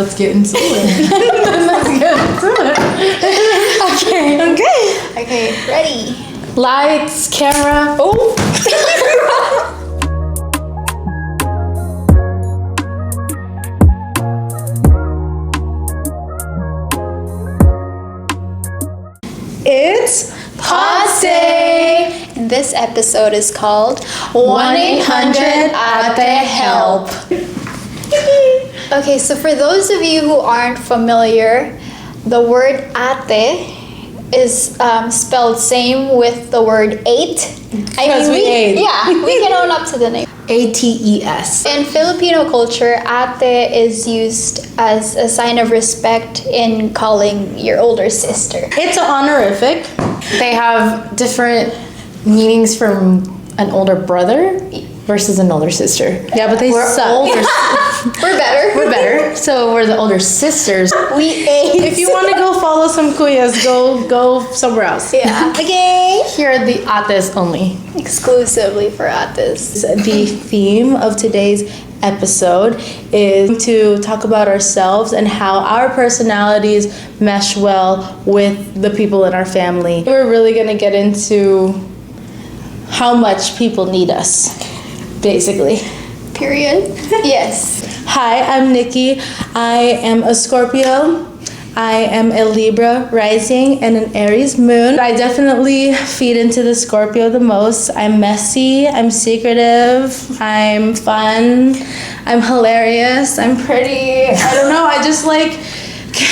Let's get into it. Okay, ready. Lights, camera. Oh. It's Podsday. And this episode is called 1-800-ATE-HELP. Okay, so for those of you who aren't familiar, the word ate is spelled same with the word eight. Because we ate. Yeah, we can own up to the name. ATES. In Filipino culture, ate is used as a sign of respect in calling your older sister. It's an honorific. They have different meanings from an older brother versus an older sister. Yeah, but we're suck. Older. We're better. We're better. So we're the older sisters. We ate. If you want to go follow some kuyas, go somewhere else. Yeah. Okay. Here are the ates only. Exclusively for ates. The theme of today's episode is to talk about ourselves and how our personalities mesh well with the people in our family. We're really going to get into how much people need us, basically. Period. Yes. Hi, I'm Nikki. I am a Scorpio. I am a Libra rising and an Aries moon. I definitely feed into the Scorpio the most. I'm messy, I'm secretive, I'm fun, I'm hilarious, I'm pretty. I don't know, I just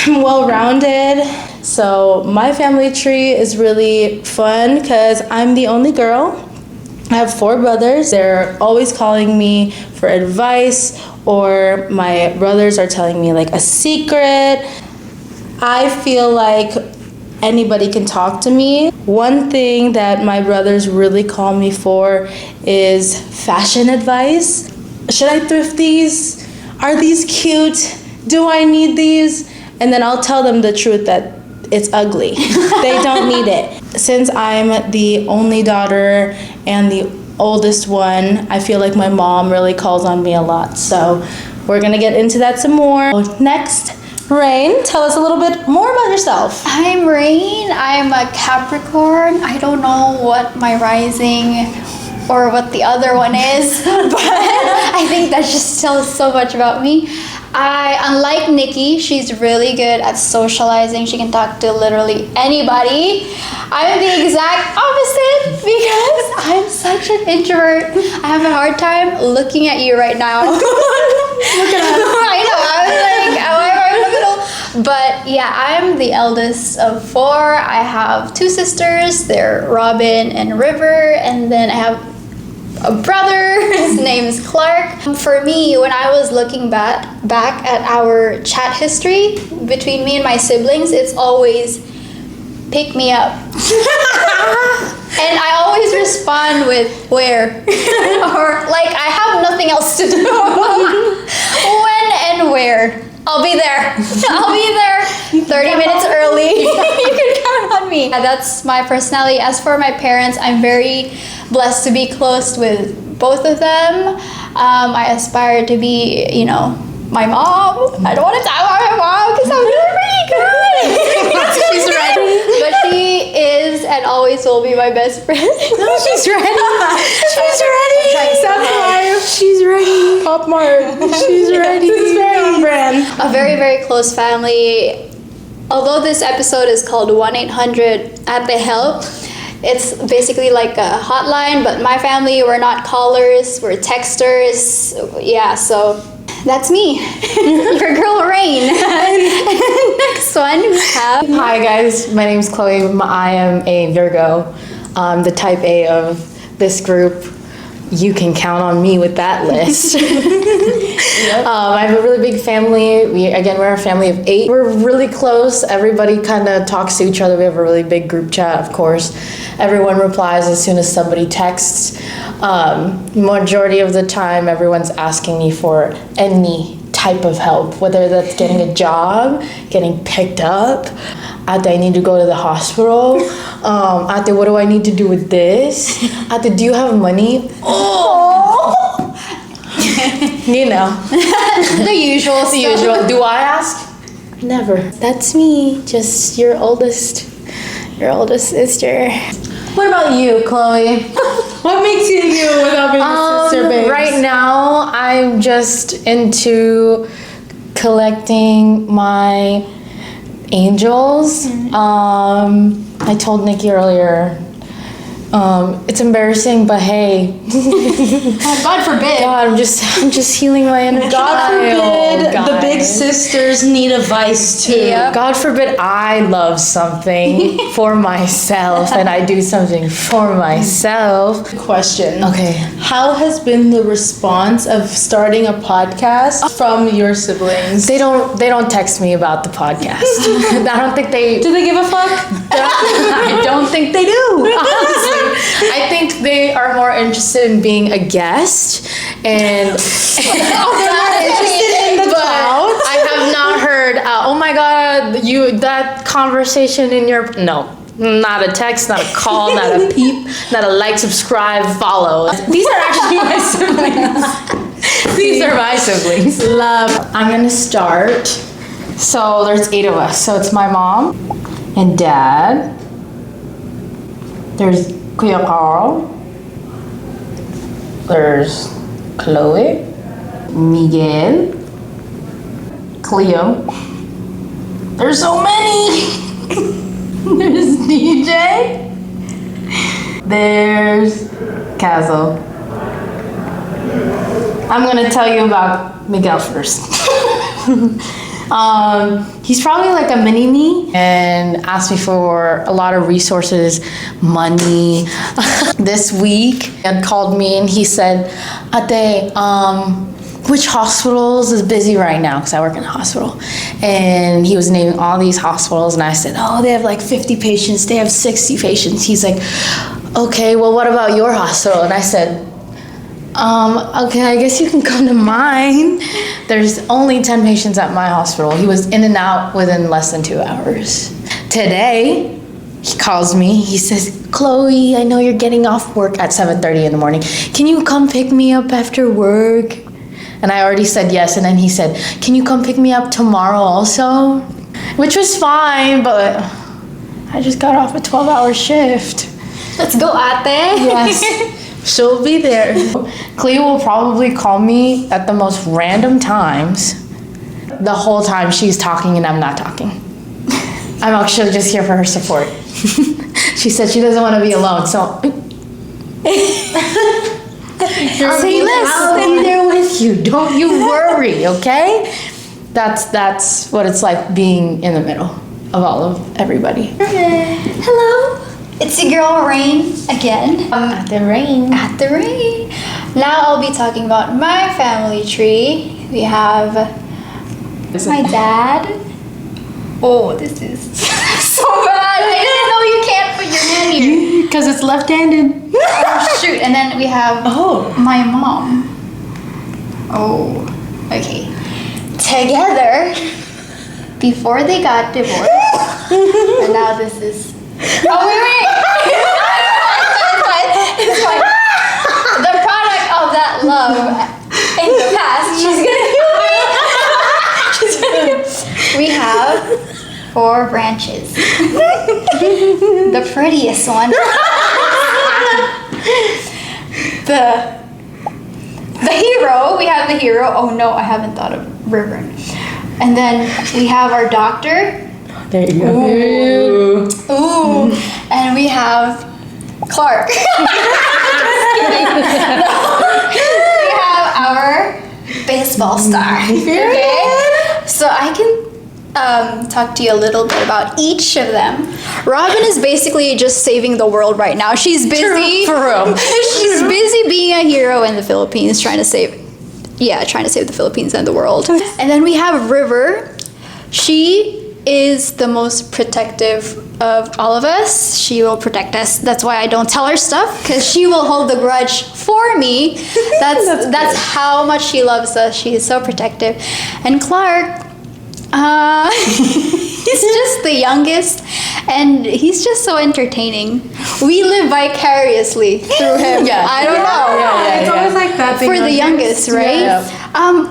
I'm well-rounded. So my family tree is really fun because I'm the only girl. I have 4 brothers. They're always calling me for advice, or my brothers are telling me a secret. I feel like anybody can talk to me. One thing that my brothers really call me for is fashion advice. Should I thrift these? Are these cute? Do I need these? And then I'll tell them the truth that it's ugly. They don't need it. Since I'm the only daughter and the oldest one, I feel like my mom really calls on me a lot. So we're gonna get into that some more. Next, Rain, tell us a little bit more about yourself. I'm Rain. I'm a Capricorn. I don't know what my rising or what the other one is, but I think that just tells so much about me. Unlike Nikki, she's really good at socializing. She can talk to literally anybody. I'm the exact opposite because I'm such an introvert. I have a hard time looking at you right now. Look at us. I know. I was like, why am I in the middle? But yeah, I'm the eldest of 4. I have 2 sisters. They're Robin and River. And then I have a brother. His name is Clark. For me, when I was looking back at our chat history between me and my siblings, it's always pick me up. And I always respond with where or I have nothing else to do. When and where. I'll be there. I'll be there 30 minutes early. You can count on me. That's my personality. As for my parents, I'm very blessed to be close with both of them. I aspire to be, my mom. I don't want to talk about my mom because I'm really good. She's ready. But she is and always will be my best friend. She's ready. She's ready. She's ready. Pop Mart. She's ready. This is very on brand. A very, very close family. Although this episode is called 1-800-ATE-HELP, it's basically like a hotline, but my family, we're not callers, we're texters. Yeah, so that's me, your girl Rain. Next one we have. Hi guys, my name's Chloe. I am a Virgo, the type A of this group. You can count on me with that list. Yep. I have a really big family. We're a family of 8. We're really close. Everybody kind of talks to each other. We have a really big group chat, of course. Everyone replies as soon as somebody texts. Majority of the time, everyone's asking me for any type of help, whether that's getting a job, getting picked up. Ate, I need to go to the hospital. Ate, what do I need to do with this? Ate, do you have money? Oh! You know. The usual The stuff. usual. Do I ask? Never. That's me. Just your oldest sister. What about you, Chloe? What makes you you without being a sister, babe? Right now, I'm just into collecting my angels. I told Nikki earlier. It's embarrassing, but hey. Oh, God forbid. God, I'm just healing my inner God forbid child, the big guys. sisters need a vice too. Yep. God forbid I love something for myself and I do something for myself. Question. Okay. How has been the response of starting a podcast from your siblings? They don't text me about the podcast. I don't think they Do they give a fuck? I don't think they do, honestly. I think they are more interested in being a guest and Interested in the but clout? I have not heard oh my god, that conversation in your no. Not a text, not a call, not a peep, not a like, subscribe, follow. These are actually my siblings. These are my siblings. Love. I'm gonna start. So there's 8 of us. So it's my mom and dad. There's Kuya Carl. There's Chloe, Miguel, Cleo. There's so many. There's DJ. There's Kazo. I'm gonna tell you about Miguel first. He's probably like a mini me and asked me for a lot of resources, money. This week, he had called me and he said, Ate, which hospitals is busy right now? Because I work in a hospital. And he was naming all these hospitals and I said, oh, they have like 50 patients, they have 60 patients. He's like, okay, well, what about your hospital? And I said, okay, I guess you can come to mine. There's only 10 patients at my hospital. He was in and out within less than 2 hours. Today, he calls me. He says, Chloe, I know you're getting off work at 7:30 in the morning. Can you come pick me up after work? And I already said yes. And then he said, can you come pick me up tomorrow also? Which was fine, but I just got off a 12-hour shift. Let's go, Ate. Yes. She'll be there. Cleo will probably call me at the most random times. The whole time she's talking and I'm not talking. I'm actually just here for her support. She said she doesn't want to be alone, so say less. I'll be there with you. Don't you worry, okay? That's what it's like being in the middle of all of everybody. Hello. It's your girl Rain again. At the rain. At the Rain. Now I'll be talking about my family tree. We have my dad. Oh, this is so bad. I didn't know you can't put your hand here. Because it's left-handed. Oh, shoot. And then we have my mom. Oh, okay. Together, before they got divorced. And now this is... Oh, wait. It's fine. The product of that love in the past. She's gonna we have 4 branches. The prettiest one. The hero. We have the hero. Oh no, I haven't thought of River. And then we have our doctor. There you go. Ooh. And we have Clark. We have our baseball star. Okay? So I can talk to you a little bit about each of them. Robin is basically just saving the world right now. She's busy. For real. She's busy being a hero in the Philippines, trying to save the Philippines and the world. And then we have River. She is the most protective of all of us. She will protect us. That's why I don't tell her stuff, because she will hold the grudge for me. That's how much she loves us. She is so protective. And Clark, he's just the youngest, and he's just so entertaining. We live vicariously through him. Yeah. I don't know. Yeah. It's always like that. For the youngest, right?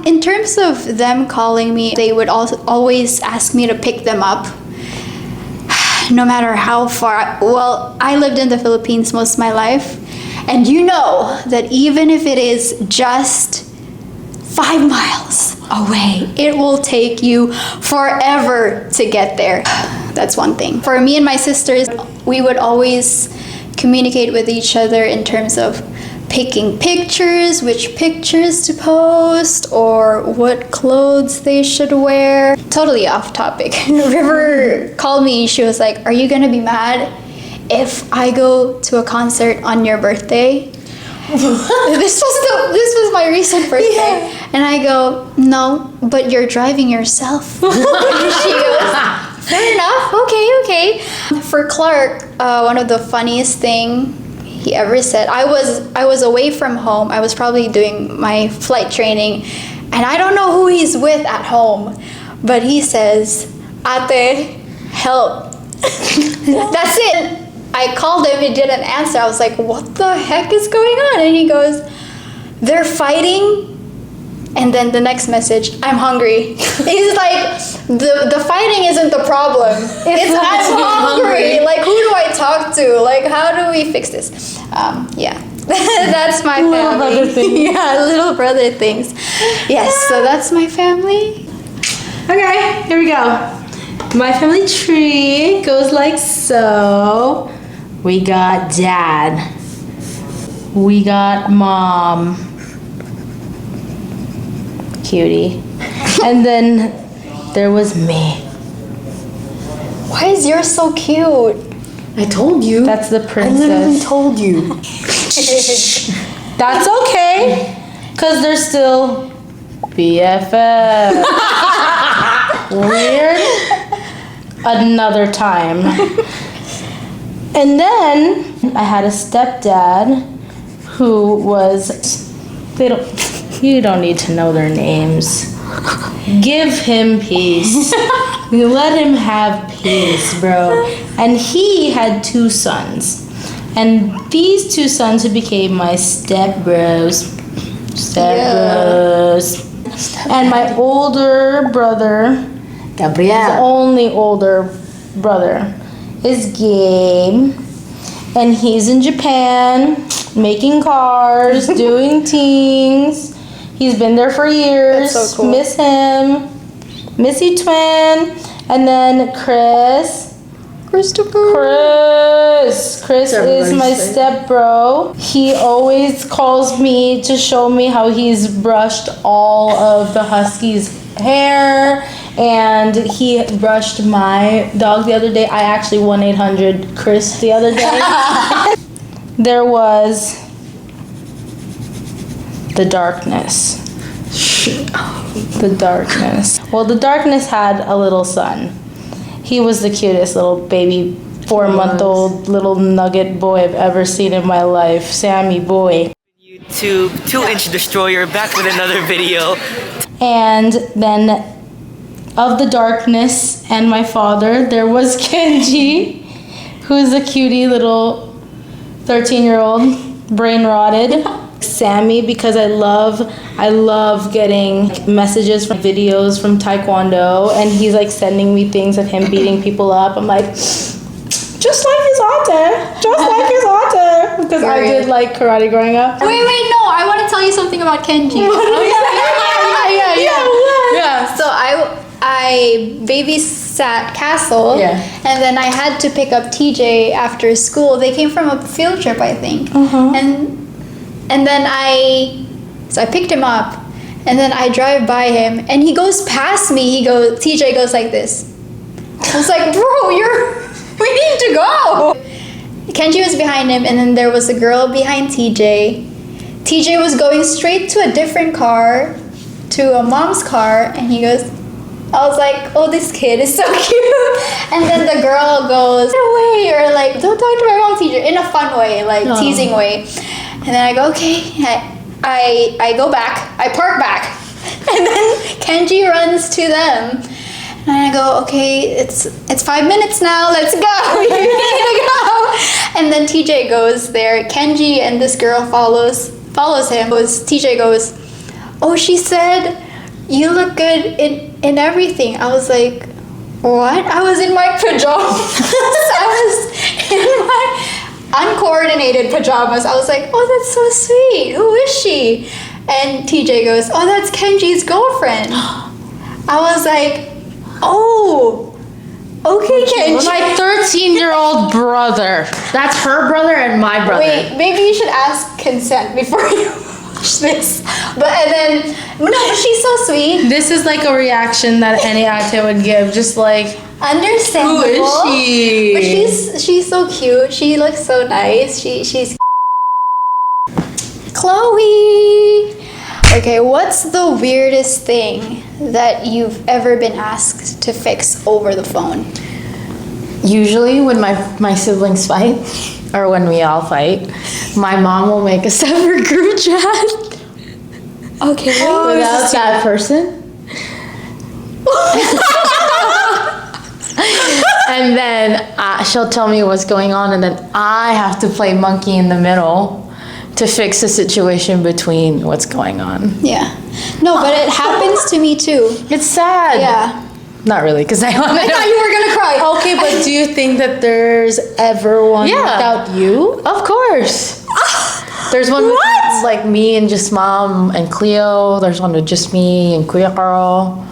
In terms of them calling me, they would also always ask me to pick them up. No matter how far. Well, I lived in the Philippines most of my life, and you know that even if it is just 5 miles away, it will take you forever to get there. That's one thing. For me and my sisters, we would always communicate with each other in terms of picking pictures, which pictures to post, or what clothes they should wear. Totally off topic. River called me, she was like, "Are you gonna be mad if I go to a concert on your birthday?" This was my recent birthday. Yeah. And I go, "No, but you're driving yourself." And she goes, "Fair enough, okay. For Clark, one of the funniest thing he ever said, I was away from home. I was probably doing my flight training, and I don't know who he's with at home, but he says, "Ate, help." That's it. I called him, he didn't answer. I was like, "What the heck is going on?" And he goes, "They're fighting." And then the next message, "I'm hungry." He's like, the fighting isn't the problem. It's I'm hungry. Like, who do I talk to? Like, how do we fix this? Yeah. That's my family. Little brother things. Yeah, little brother things. Yes, so that's my family. Okay, here we go. My family tree goes like so. We got dad. We got mom. Cutie. And then there was me. Why is yours so cute? I told you. That's the I princess. literally told you. That's okay, because they're still BFF. Weird. Another time. And then I had a stepdad who was, you don't need to know their names. Give him peace. Let him have peace, bro. And he had 2 sons. And these 2 sons who became my stepbros. And my older brother, the Gabriel. only older brother, is Gabe. And he's in Japan, making cars, doing things. He's been there for years. That's so cool. Miss him. Missy twin. And then Chris is my step bro. He always calls me to show me how he's brushed all of the Husky's hair, and he brushed my dog the other day. I actually 1-800 Chris the other day. There was the darkness. The darkness. Well, the darkness had a little son. He was the cutest little baby 4-month-old little nugget boy I've ever seen in my life. Sammy boy. YouTube 2-inch destroyer back with another video. And then of the darkness and my father, there was Kenji, who's a cutie little 13-year-old, brain rotted. Sammy, because I love getting messages from videos from Taekwondo, and he's like sending me things of him beating people up. I'm like, just like his auntie, because I did like karate growing up. Wait, no, I want to tell you something about Kenji. Yeah. So I babysat Castle, and then I had to pick up TJ after school. They came from a field trip, I think, and then I picked him up, and then I drive by him, and he goes past me. TJ goes like this. I was like, bro, we need to go. Kenji was behind him, and then there was a girl behind TJ. TJ was going straight to a different car, to a mom's car, and he goes, I was like, oh, this kid is so cute. And then the girl goes, get away, or like, don't talk to my mom, TJ, in a fun way, like teasing way. And then I go, okay. I go back, I park back, and then Kenji runs to them, and I go, okay, it's 5 minutes now, let's go, we need to go. And then TJ goes there, Kenji and this girl follows him. TJ goes, oh, she said, you look good in everything. I was like, what? I was in my pajamas. I was in my uncoordinated pajamas. I was like, oh, that's so sweet. Who is she? And TJ goes, oh, that's Kenji's girlfriend. I was like, oh, okay, Kenji. My 13-year-old brother. That's her brother and my brother. Wait, maybe you should ask consent before you watch this. But she's so sweet. This is like a reaction that any ate would give, just like, Understandable. who is she? But she's so cute. She looks so nice. She's Chloe. Okay, what's the weirdest thing that you've ever been asked to fix over the phone? Usually when my siblings fight, or when we all fight, my mom will make a separate group chat Okay. without that person. And then she'll tell me what's going on, and then I have to play monkey in the middle to fix the situation between what's going on. Yeah. No, but it happens to me too. It's sad. Yeah. Not really, because I want I thought you were gonna cry. Okay, but do you think that there's ever one Yeah. without you? Of course. There's one with like me and just mom and Cleo. There's one with just me and Kuya Carl.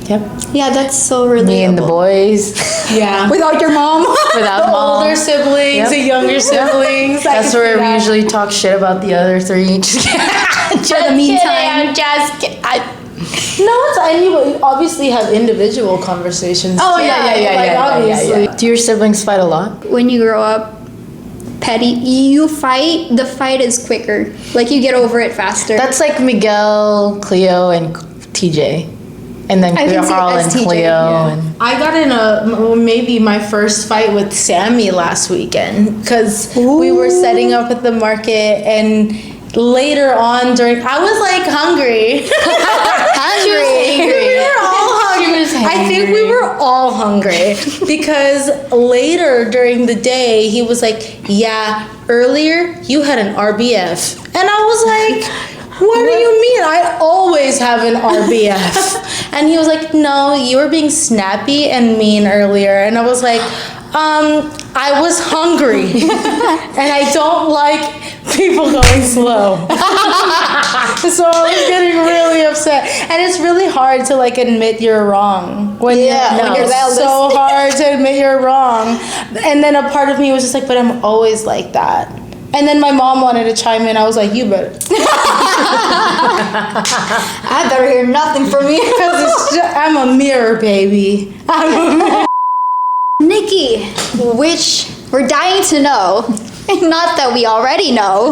Yep. Yeah, that's so relatable. Me and the boys. Yeah. Without your mom. Without The mom. older siblings, Yep. the younger siblings. I That's can where see we that. usually talk shit about the other three. Just For the meantime. No, it's you obviously have individual conversations. Oh, too. yeah, Like, obviously. Do your siblings fight a lot? When you grow up petty, you fight, the fight is quicker. Like you get over it faster. That's like Miguel, Cleo, and TJ. And then I Kuya can see it Carl as and TJ, Cleo. yeah. And I got in maybe my first fight with Sammy last weekend because we were setting up at the market, and later on I was like hungry. We were all hungry. I think we were all hungry because later during the day he was like, yeah, earlier you had an RBF. And I was like, what do you mean? I always have an RBF. And he was like, no, you were being snappy and mean earlier. And I was like, I was hungry. And I don't like people going slow. So I was getting really upset. And it's really hard to like admit you're wrong. When when you're it's that so hard to admit you're wrong. And then a part of me was just like, but I'm always like that. And then my mom wanted to chime in. I was like, you better. I better hear nothing from you. Because I'm a mirror, baby. I'm a mirror. Nikki, which we're dying to know, not that we already know,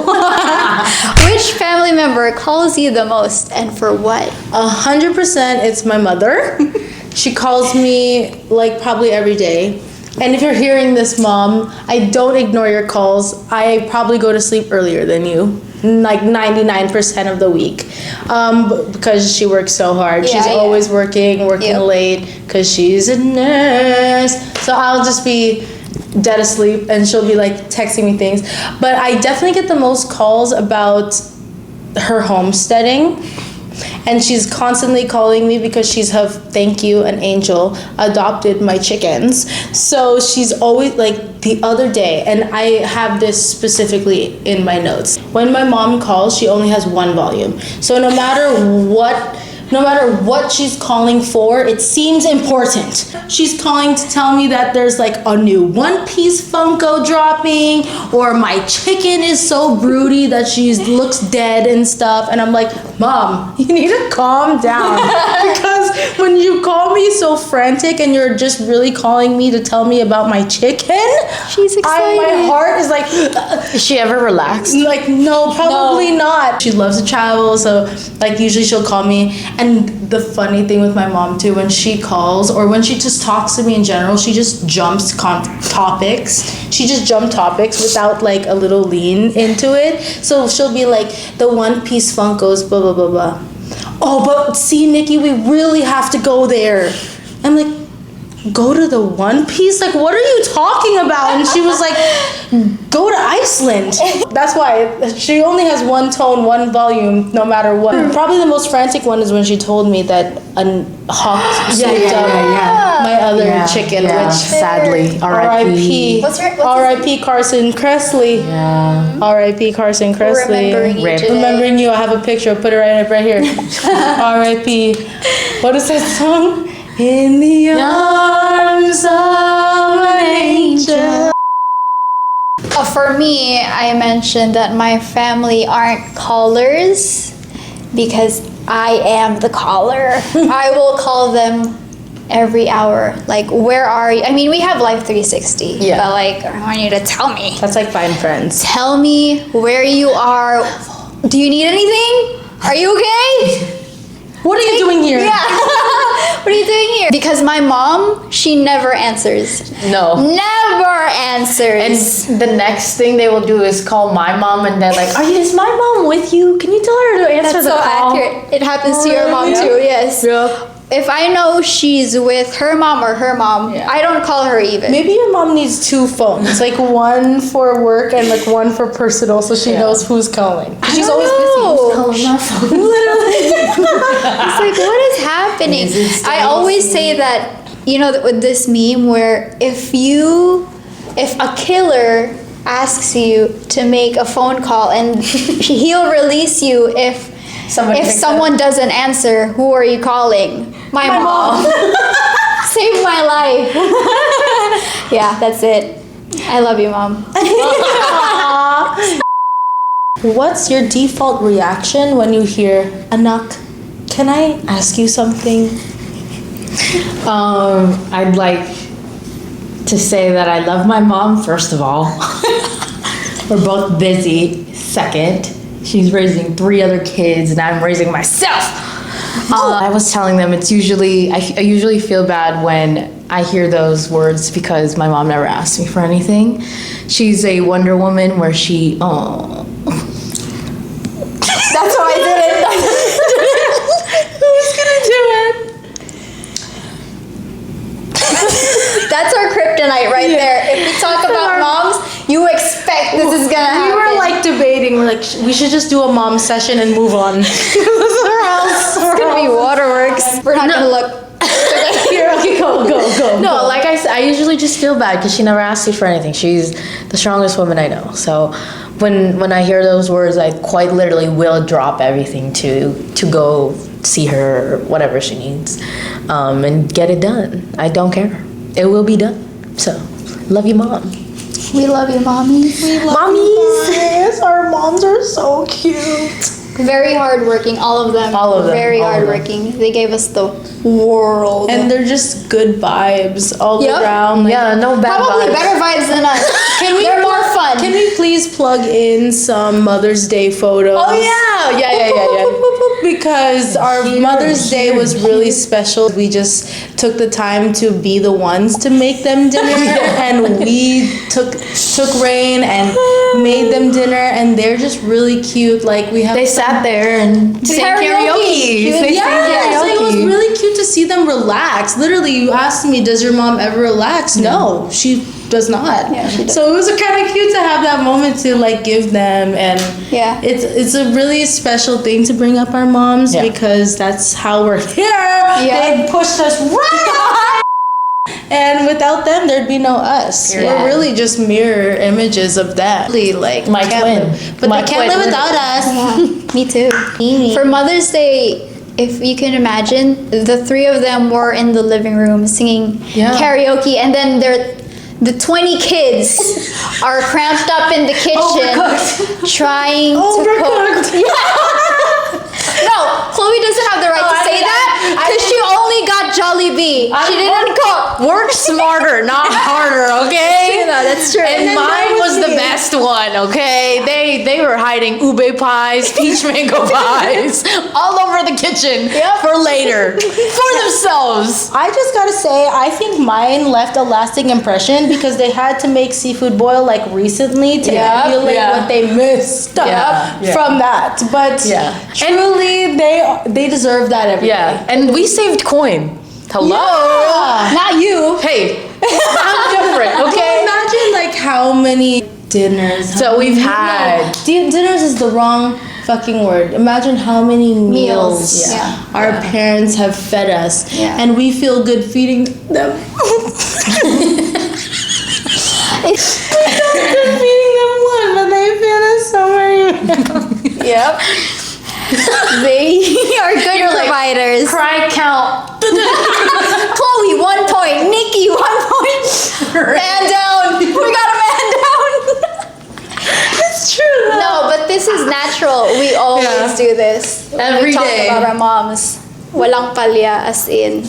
which family member calls you the most and for what? 100% it's my mother. She calls me like probably every day. And if you're hearing this, Mom, I don't ignore your calls. I probably go to sleep earlier than you, like 99% of the week, because she works so hard. Yeah, She's yeah. always working Yep. late because she's a nurse. So I'll just be dead asleep and she'll be like texting me things. But I definitely get the most calls about her homesteading. And she's constantly calling me because she's her thank you, an angel, adopted my chickens. So she's always like the other day, and I have this specifically in my notes. When my mom calls, she only has one volume. So no matter what she's calling for, it seems important. She's calling to tell me that there's like a new One Piece Funko dropping, or my chicken is so broody that she looks dead and stuff. And I'm like, Mom, you need to calm down. Because when you call me so frantic and you're just really calling me to tell me about my chicken, She's excited. my heart is like, is she ever relaxed? like, no, probably not. She loves to travel, so like usually she'll call me. And the funny thing with my mom too, when she calls or when she just talks to me in general, she just jumps topics. She just jump topics without like a little lean into it. So she'll be like, the One Piece Funkos, blah, blah, blah, blah. Oh, but see, Nikki, we really have to go there. I'm like, go to the One Piece? Like, what are you talking about? And she was like, go to Iceland. That's why she only has one tone, one volume, no matter what. Probably the most frantic one is when she told me that a hawk swooped up my other chicken, which sadly, R.I.P. What's R.I.P. Carson Kressley. Yeah. R.I.P. Carson Kressley. Remembering you today. Remembering you. I have a picture. Put it right here. R.I.P. What is that song? In the arms of an angel. For me, I mentioned that my family aren't callers because I am the caller. I will call them every hour. Like, where are you? I mean, we have Life 360, but like, I want you to tell me. That's like Fine Friends. Tell me where you are. Do you need anything? Are you okay? What are you doing here? Yeah. What are you doing here? Because my mom, she never answers. No. Never answers. And the next thing they will do is call my mom, and they're like, is my mom with you? Can you tell her to answer That's the so call? accurate. It happens to your mom too, yes. Yeah. If I know she's with her mom or her mom, I don't call her even. Maybe your mom needs two phones, like one for work and like one for personal, so she knows who's calling. She's always busy. Literally. It's like, what is happening? I always say that, you know, with this meme where if a killer asks you to make a phone call and he'll release you if someone doesn't answer, who are you calling? My mom. Saved my life. Yeah, that's it. I love you, Mom. What's your default reaction when you hear a knock? Can I ask you something? I'd like to say that I love my mom, first of all. We're both busy. Second, she's raising 3 other kids and I'm raising myself. I was telling them I usually feel bad when I hear those words because my mom never asked me for anything. She's a Wonder Woman where she, That's why I did it. Who's gonna do it? That's our kryptonite right there. If we talk about moms, you expect this is gonna happen. We were like debating. We're like, we should just do a mom session and move on. It's gonna be waterworks. We're not gonna look. Here, okay, go. No, like I said, I usually just feel bad because she never asked me for anything. She's the strongest woman I know. So when I hear those words, I quite literally will drop everything to go see her, whatever she needs, and get it done. I don't care. It will be done. So, love you, Mom. We love you, mommy. Mommies. Our moms are so cute. Very hardworking, all of them. All of them, Very all of them. hardworking. They gave us the world. And they're just good vibes all around. Like, Yeah, no bad Probably vibes. better vibes than us. They're more fun. Can we please plug in some Mother's Day photos? Oh yeah. Because our Mother's Day was really special. We just took the time to be the ones to make them dinner, and we took Rain and made them dinner, and they're just really cute. Like we have. They sat there and sang karaoke. They sang Like, it was karaoke. really cute to see them relax. Literally, you asked me, does your mom ever relax? No, she does not. Yeah, she does. So it was kind of cute to have that moment to like give them, and Yeah. it's a really special thing to bring up our moms because that's how we're here. Yeah. They pushed us right. And without them, there'd be no us. Yeah. We're really just mirror images of them. Really, like My can't twin. live- but My they can't twin. live without us. Yeah, me too. For Mother's Day, if you can imagine, the 3 of them were in the living room singing karaoke, and then the 20 kids are cramped up in the kitchen trying to cook. No, Chloe doesn't have the right to say that because she only got Jollibee. She didn't cook. Work smarter, not harder, okay? No, that's true. And mine was the best one, okay? They were hiding ube pies, peach mango pies, all over the kitchen for later, for themselves. I just gotta say, I think mine left a lasting impression because they had to make seafood boil like recently to emulate what they missed from that. But truly, they deserve that every day. Yeah, and we saved coin. Hello. Not you. Hey, I'm different. Okay. Imagine like how many dinners. So we've had. Dinners is the wrong fucking word. Imagine how many meals Yeah. our parents have fed us, Yeah. and we feel good feeding them. We feel good feeding them one, but they fed us so many meals. Yep. They are good providers. Cry count. Chloe, 1 point. Nikki, 1 point. Man down. We got a man down. It's true though. No, but this is natural. We always do this. Every we talk day. about our moms. Walang palya, as in.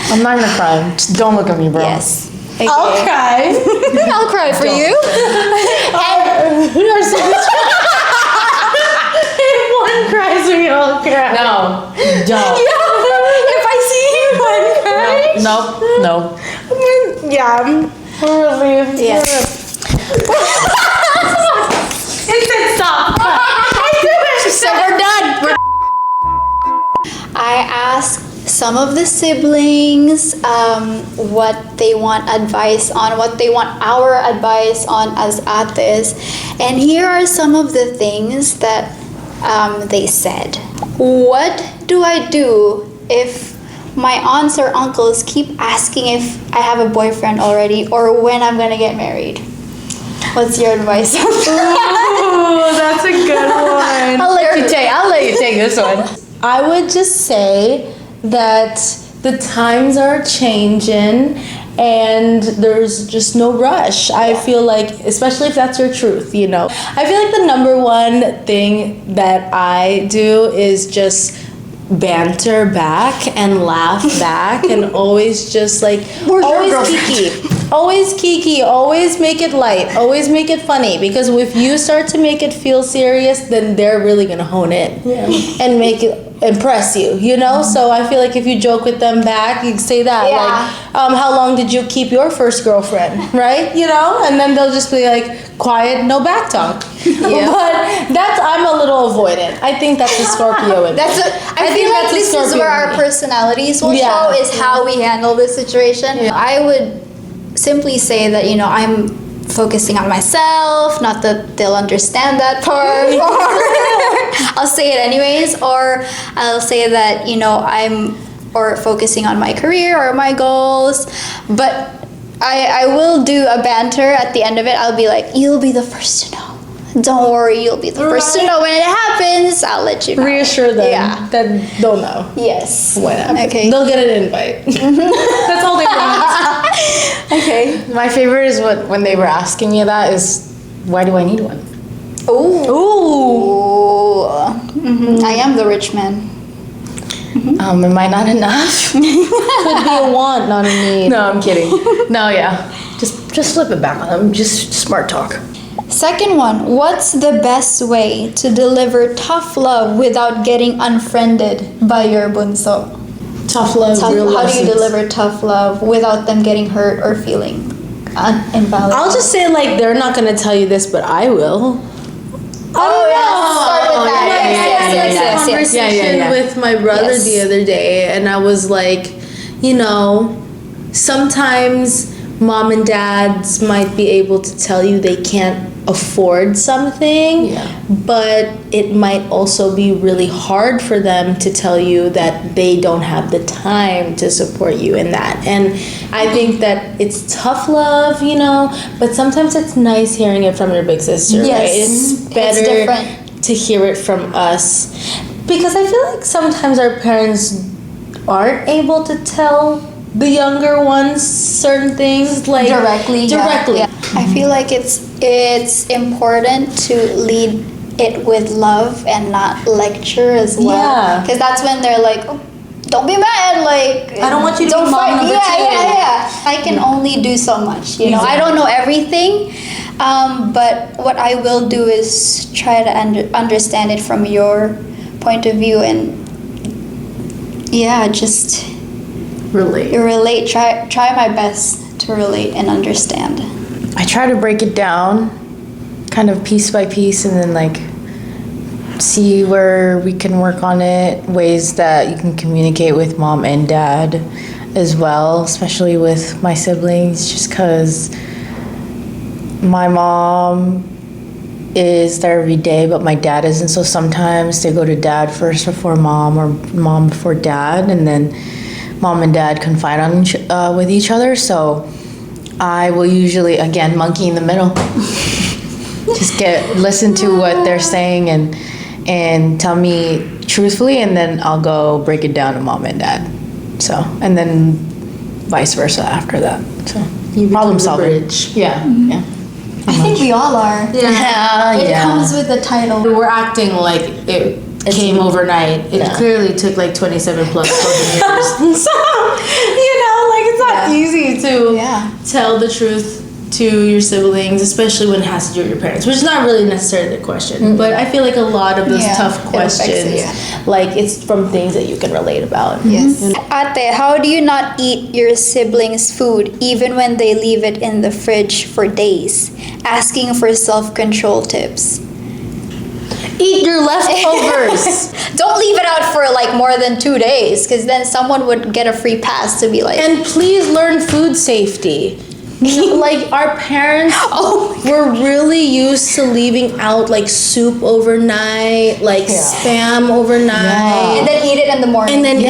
I'm not gonna cry. Just don't look at me, bro. Yes. Okay. I'll cry. I'll cry for you. We are so If one cries, we all cry. No. Don't. If I see one cry. No. Yeah. We're relieved. Yes. It said stop. So we're done. I asked some of the siblings what they want advice on, what they want our advice on as ates. And here are some of the things that they said. What do I do if my aunts or uncles keep asking if I have a boyfriend already or when I'm gonna get married? What's your advice on that? Oh, that's a good one. I'll let you take this one. I would just say that the times are changing and there's just no rush. I feel like, especially if that's your truth, you know. I feel like the number one thing that I do is just banter back and laugh back and always just like always kiki, always make it light, always make it funny, because if you start to make it feel serious, then they're really gonna hone in and make it impress you, you know. So I feel like if you joke with them back, you can say that like how long did you keep your first girlfriend, right? You know, and then they'll just be like quiet, no back talk. But I'm a little avoidant. I think that's a Scorpio in me. I feel like this is where our personalities will show, is how we handle this situation. I would simply say that, you know, I'm focusing on myself, not that they'll understand that part, or I'll say it anyways, or I'll say that, you know, I'm focusing on my career or my goals, but I will do a banter at the end of it. I'll be like, you'll be the first to know. Don't worry, you'll be the first to know when it happens. I'll let you know. Reassure them that they'll know. Yes. When it happens. Okay. They'll get an invite. That's all they want. Okay. My favorite is when they were asking me that is, why do I need one? Ooh. I am the rich man. Am I not enough? Could be a want, not a need. No, I'm kidding. No, yeah. Just flip it back on them. Just smart talk. Second one, what's the best way to deliver tough love without getting unfriended by your bunso? Tough love, real How do lessons. you deliver tough love without them getting hurt or feeling invalid? I'll just say, like, they're not going to tell you this, but I will. Oh, yes. Start with that. I had a conversation with my brother the other day, and I was like, you know, sometimes mom and dads might be able to tell you they can't afford something, but it might also be really hard for them to tell you that they don't have the time to support you in that. And I think that it's tough love, you know, but sometimes it's nice hearing it from your big sister, right? It's better different to hear it from us, because I feel like sometimes our parents aren't able to tell the younger ones certain things, like directly. Yeah. I feel like it's important to lead it with love and not lecture as well, because that's when they're like, oh, don't be mad, like I don't want you to be mom number two. I can only do so much, you know. I don't know everything, but what I will do is try to understand it from your point of view, and just relate. Try my best to relate and understand. I try to break it down kind of piece by piece, and then like see where we can work on it, ways that you can communicate with mom and dad as well, especially with my siblings, just because my mom is there every day, but my dad isn't. So sometimes they go to dad first before mom, or mom before dad, and then mom and dad confide on with each other. So I will usually, again, monkey in the middle. Just listen to what they're saying and tell me truthfully, and then I'll go break it down to mom and dad. So, and then vice versa after that. So problem solving. Yeah, yeah. I think we all are. It comes with the title. We're acting like it came overnight. It clearly took like 27 plus years. So, like it's not easy to tell the truth to your siblings, especially when it has to do with your parents, which is not really necessarily the question. But I feel like a lot of those tough questions, like it's from things that you can relate about. Yes. Ate, how do you not eat your siblings' food even when they leave it in the fridge for days? Asking for self-control tips. Eat your leftovers. Don't leave it out for like more than 2 days, because then someone would get a free pass to be like. And please learn food safety. Like our parents were really used to leaving out like soup overnight, like Spam overnight, and then eat it in the morning. Put it in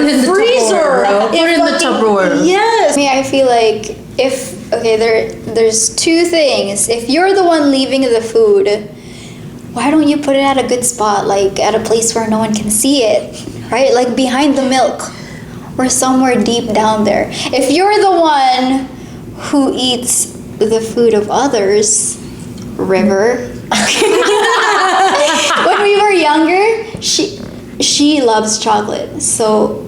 the freezer. Put it in the Tupperware. Yes. I mean, I feel like there's two things. If you're the one leaving the food, why don't you put it at a good spot, like at a place where no one can see it, right? Like behind the milk. Or somewhere deep down there. If you're the one who eats the food of others, River. When we were younger, she loves chocolate. So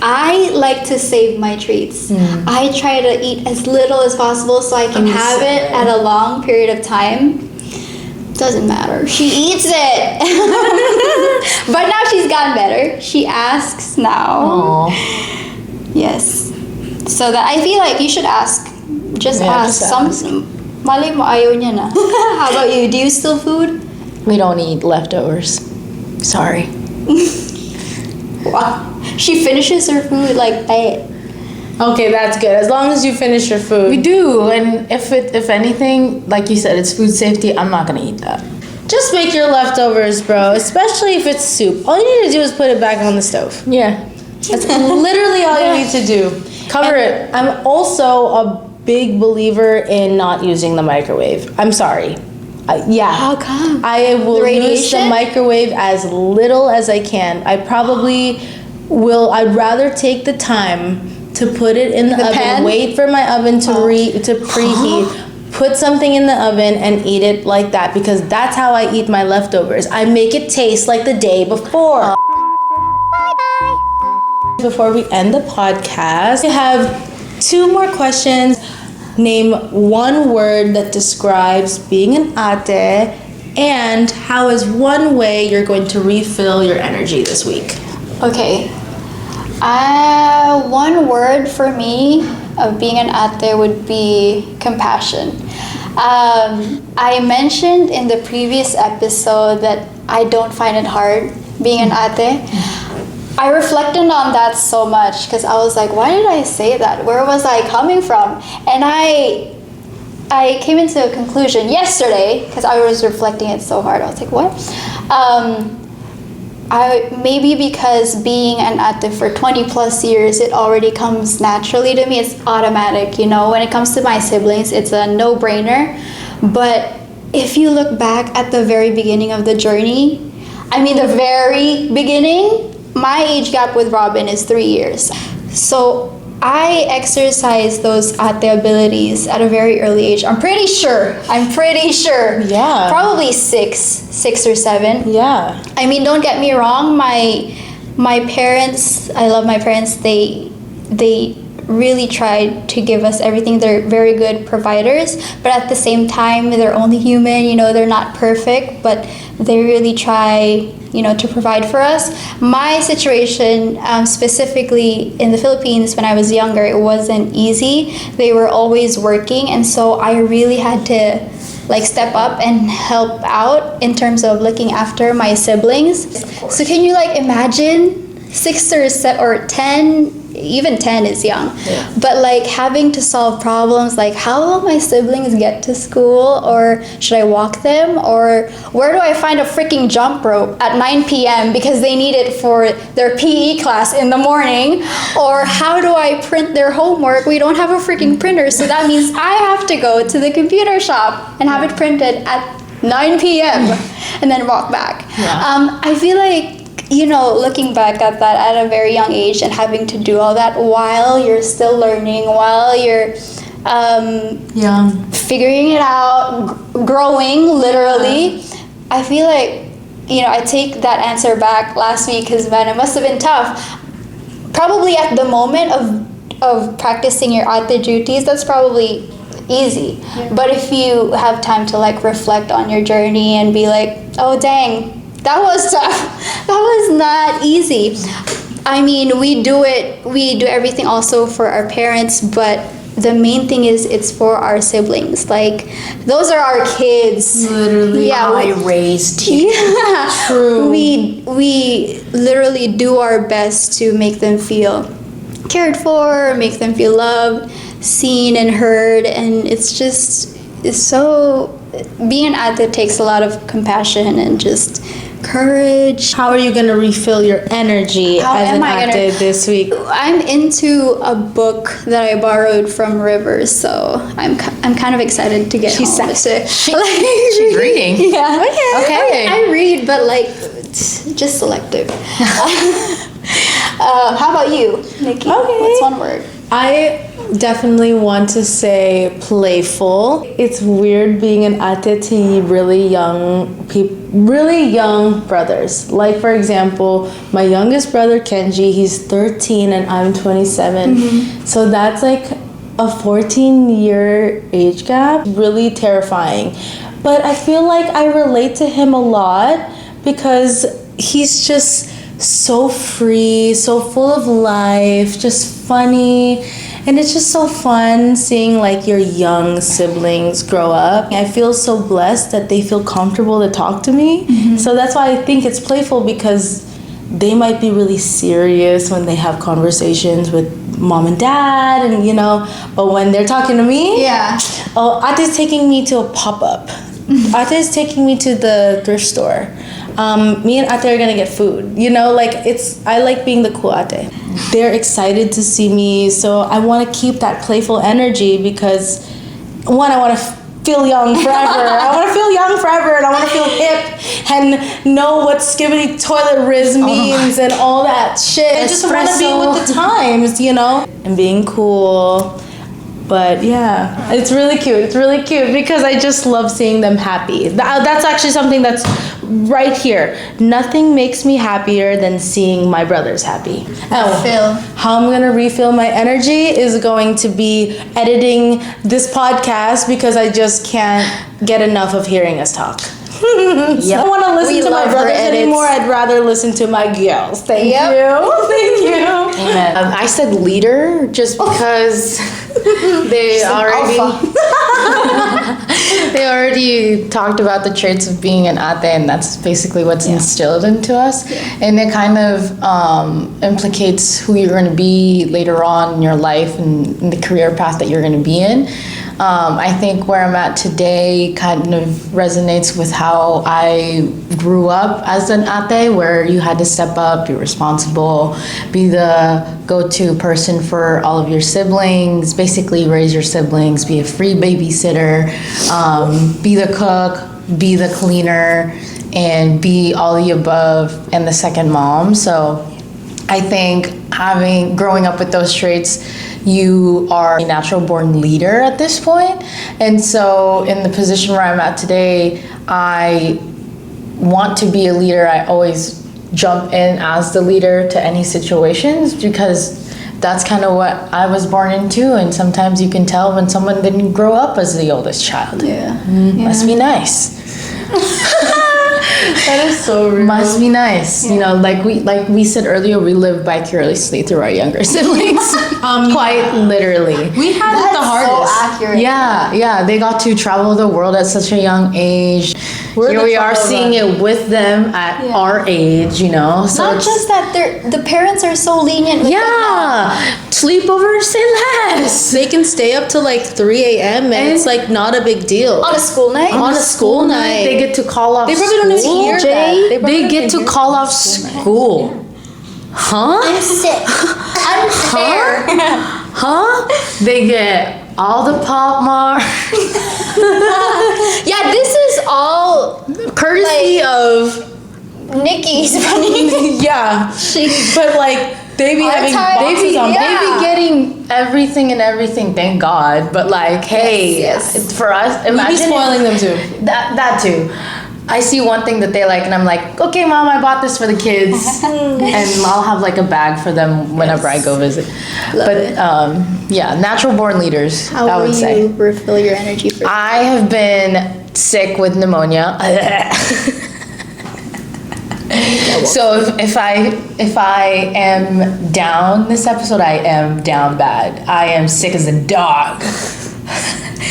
I like to save my treats. I try to eat as little as possible so I can have it at a long period of time. Doesn't matter. She eats it. But now she's gotten better. She asks now. Aww. Yes. So that I feel like you should ask. Just ask. Mali mo ayaw niya na. How about you? Do you steal food? We don't eat leftovers. Sorry. Wow. She finishes her food like that. Okay, that's good. As long as you finish your food. We do, and if anything, like you said, it's food safety, I'm not gonna eat that. Just make your leftovers, bro. Especially if it's soup. All you need to do is put it back on the stove. Yeah. That's literally all you need to do. Cover it. I'm also a big believer in not using the microwave. I'm sorry. How come? I will use the microwave as little as I can. I probably will. I'd rather take the time to put it in the oven, pan? Wait for my oven to preheat, put something in the oven and eat it like that, because that's how I eat my leftovers. I make it taste like the day before. Before we end the podcast, I have 2 more questions. Name one word that describes being an ate, and how is one way you're going to refill your energy this week? Okay. One word for me of being an ate would be compassion. I mentioned in the previous episode that I don't find it hard being an ate. I reflected on that so much because I was like, why did I say that? Where was I coming from? And I came into a conclusion yesterday because I was reflecting it so hard. I was like, what? Maybe because being an ate for 20 plus years, it already comes naturally to me. It's automatic, when it comes to my siblings, it's a no-brainer. But if you look back at the very beginning of the journey, the very beginning, my age gap with Robin is 3 years. So I exercised those ate abilities at a very early age. I'm pretty sure. Yeah. Probably 6 or 7. Yeah. Don't get me wrong. My parents, I love my parents. They really tried to give us everything. They're very good providers, but at the same time, they're only human. They're not perfect, but they really try, to provide for us. My situation, specifically in the Philippines when I was younger, it wasn't easy. They were always working, and so I really had to like step up and help out in terms of looking after my siblings. So can you like imagine 6 or 10, even 10 is young, but like having to solve problems like how will my siblings get to school, or should I walk them, or where do I find a freaking jump rope at 9 p.m. because they need it for their PE class in the morning, or how do I print their homework? We don't have a freaking printer, so that means I have to go to the computer shop and have it printed at 9 p.m. and then walk back. I feel like, you know, looking back at that at a very young age and having to do all that while you're still learning, while you're figuring it out, growing literally, I feel like, you know, I take that answer back last week because, man, it must have been tough. Probably at the moment of practicing your ate duties, that's probably easy. But if you have time to like reflect on your journey and be like, oh dang, that was tough. That was not easy. I mean, we do everything also for our parents, but the main thing is it's for our siblings. Like, those are our kids. Literally, I raised you. Yeah. True. We literally do our best to make them feel cared for, make them feel loved, seen and heard, and it's so, being an ate takes a lot of compassion and just courage. How are you going to refill your energy as an ate this week? I'm into a book that I borrowed from Rivers, so I'm kind of excited to get home. She's reading. Yeah. Okay. I read, but like just selective. How about you, Nikki? Okay. What's one word? I definitely want to say playful. It's weird being an ate to really young people, really young brothers. Like, for example, my youngest brother Kenji, he's 13 and I'm 27. So that's like a 14-year age gap. Really terrifying. But I feel like I relate to him a lot because he's just so free, so full of life, just funny, and it's just so fun seeing like your young siblings grow up. I feel so blessed that they feel comfortable to talk to me. So that's why I think it's playful, because they might be really serious when they have conversations with mom and dad, and you know, but when they're talking to me, Ate's taking me to a pop-up. Ate's taking me to the thrift store. Me and Ate are gonna get food. You know, like I like being the cool Ate. They're excited to see me, so I want to keep that playful energy because, one, I want to feel young forever. I want to feel young forever, and I want to feel hip and know what skibbity toilet riz means and all that shit. I just want to be with the times, you know, and being cool. But yeah, it's really cute. It's really cute because I just love seeing them happy. That's actually something that's right here. Nothing makes me happier than seeing my brothers happy. How I'm gonna refill my energy is going to be editing this podcast because I just can't get enough of hearing us talk. I don't want to listen to my brothers anymore. I'd rather listen to my girls. Thank you. Thank you. Amen. I said leader just because they already talked about the traits of being an ate, and that's basically what's instilled into us. And it kind of implicates who you're going to be later on in your life and the career path that you're going to be in. I think where I'm at today kind of resonates with how I grew up as an ate, where you had to step up, be responsible, be the go-to person for all of your siblings, basically raise your siblings, be a free babysitter, be the cook, be the cleaner, and be all the above and the second mom. So I think growing up with those traits, you are a natural born leader at this point. And so in the position where I'm at today, I want to be a leader. I always jump in as the leader to any situations because that's kind of what I was born into. And sometimes you can tell when someone didn't grow up as the oldest child. Must be nice. That is so real. Must be nice. You know, like we said earlier, we live vicariously through our younger siblings. Quite literally. We had it the So hardest. accurate. Yeah, they got to travel the world at such a young age. We're Here the we are trouble seeing it with them at our age, you know. So Not it's- just that, the parents are so lenient with them now. sleepover, say less. They can stay up till like 3 a.m. and it's like not a big deal. On a school night? On a school night, they get to call off They probably don't even school. hear that. They probably get don't to hear call off school. Huh? I'm sick. Unfair. Huh? They get all the Pop Mart. Yeah, this is all Courtesy of Nikki's money. Yeah, but like they be Our having time- boxes on. Yeah. They be getting everything and everything, thank God. But like, hey, Yes. for us, We be imagine spoiling them too. that too. I see one thing that they like, and I'm like, okay, mom, I bought this for the kids, and I'll have like a bag for them whenever I go visit. Yeah, natural born leaders. How I will would say. you refill your energy for I have been sick with pneumonia. So if I am down this episode, I am down bad. I am sick as a dog.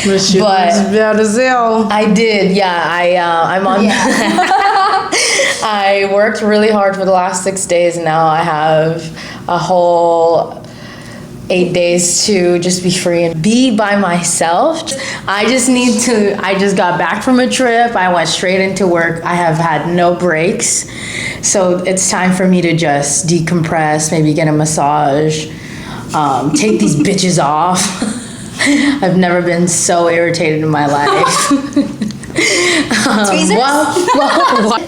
But I did, yeah. I'm on. I worked really hard for the last 6 days, and now I have a whole 8 days to just be free and be by myself. I just got back from a trip. I went straight into work. I have had no breaks. So it's time for me to just decompress, maybe get a massage, take these bitches off. I've never been so irritated in my life.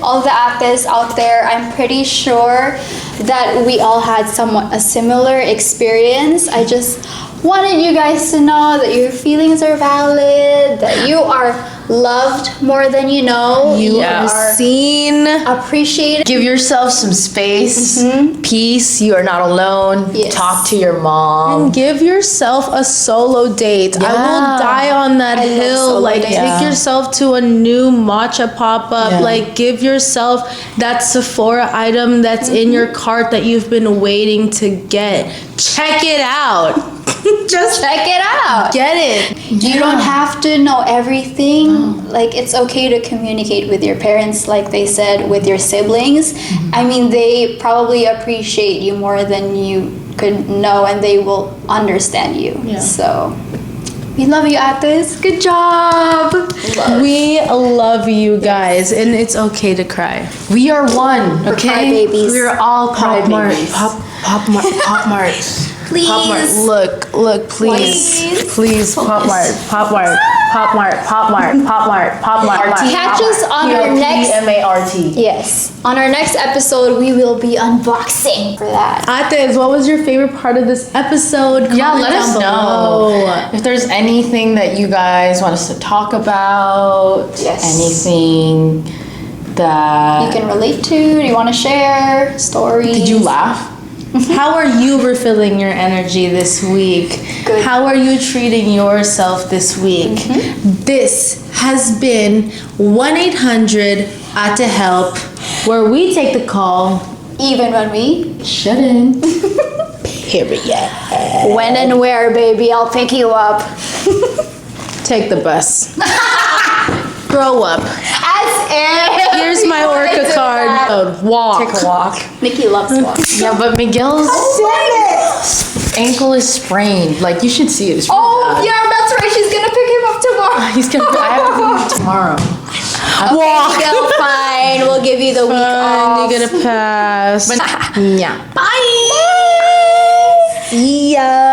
all the actors out there. I'm pretty sure that we all had somewhat a similar experience. I just wanted you guys to know that your feelings are valid, that you are loved more than you know. You Yeah. are seen. appreciated. Give yourself some space, peace. You are not alone. Yes. Talk to your mom. And give yourself a solo date. I Yeah. will die on that love hill. solo Like, dates. take Yeah. yourself to a new matcha pop up. Yeah. Like, give yourself that Sephora item that's in your cart that you've been waiting to get. Check it out. Just Check it out. get it. You don't have to know everything. Like, it's okay to communicate with your parents, like they said, with your siblings. I mean, they probably appreciate you more than you could know, and they will understand you. Yeah. So, we love you, Atis. Good job. We love you guys, and it's okay to cry. We are one, okay? crybabies. We're all crybabies. Pop Marts. Please. Pop Mart. Look, please. Please, Pop Mart. Catch us on our next. Mart. Yes. On our next episode, we will be unboxing for that. Ates, what was your favorite part of this episode? Yeah, Comment let us down know below. if there's anything that you guys want us to talk about. Yes. Anything that You can relate to. Do you want to share stories? Did you laugh? How are you refilling your energy this week? Good. How are you treating yourself this week? This has been 1-800-ATA-HELP, where we take the call. Even when we. Shouldn't. Period. When and where, baby, I'll pick you up. Take the bus. Grow up. As if. Here's my Orca card. Walk. Take a walk. Nikki loves walking. Yeah, but Miguel's ankle is sprained. Like, you should see it. It's really Oh, bad. yeah, that's right. She's gonna pick him up tomorrow. He's gonna. I have to leave tomorrow. Walk. Go, fine. We'll give you the week off. You get a pass. Yeah. Bye. See ya.